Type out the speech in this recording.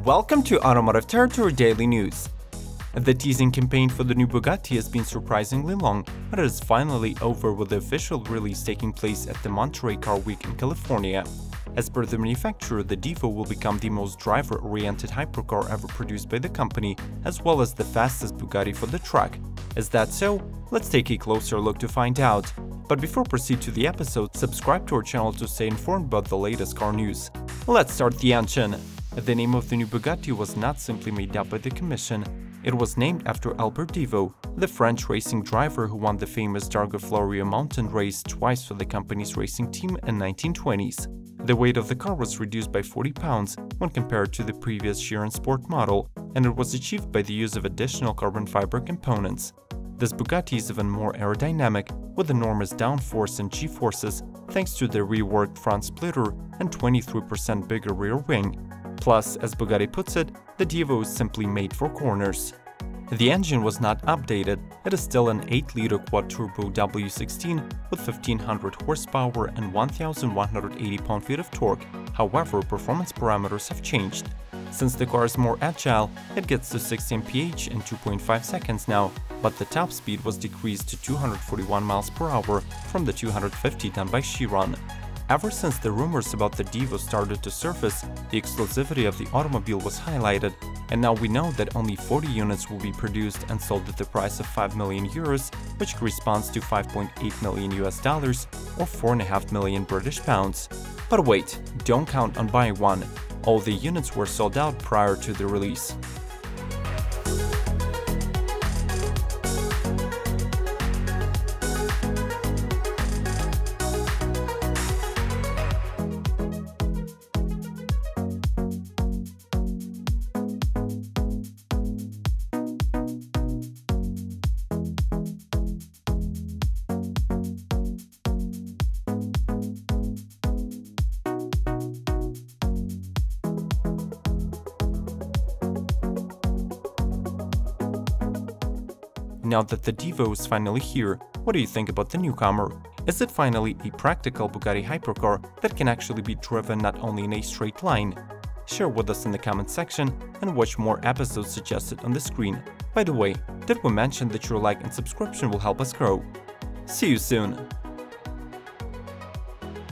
Welcome to Automotive Territory Daily News. The teasing campaign for the new Bugatti has been surprisingly long, but it is finally over with the official release taking place at the Monterey Car Week in California. As per the manufacturer, the Divo will become the most driver-oriented hypercar ever produced by the company, as well as the fastest Bugatti for the track. Is that so? Let's take a closer look to find out. But before proceed to the episode, subscribe to our channel to stay informed about the latest car news. Let's start the engine. The name of the new Bugatti was not simply made up by the commission. It was named after Albert Divo, the French racing driver who won the famous Dargo Florio mountain race twice for the company's racing team in 1920s. The weight of the car was reduced by 40 pounds when compared to the previous Chiron Sport model, and it was achieved by the use of additional carbon fiber components. This Bugatti is even more aerodynamic, with enormous downforce and G-forces thanks to the reworked front splitter and 23% bigger rear wing. Plus, as Bugatti puts it, the Divo is simply made for corners. The engine was not updated. It is still an 8-liter quad-turbo W16 with 1500 horsepower and 1180 pound-feet of torque. However, performance parameters have changed. Since the car is more agile, it gets to 60 mph in 2.5 seconds now, but the top speed was decreased to 241 miles per hour from the 250 done by Chiron. Ever since the rumors about the Divo started to surface, the exclusivity of the automobile was highlighted, and now we know that only 40 units will be produced and sold at the price of 5 million euros, which corresponds to $5.8 million US dollars or 4.5 million British pounds. But wait, don't count on buying one. All the units were sold out prior to the release. Now that the Divo is finally here, what do you think about the newcomer? Is it finally a practical Bugatti hypercar that can actually be driven not only in a straight line? Share with us in the comment section and watch more episodes suggested on the screen. By the way, did we mention that your like and subscription will help us grow? See you soon!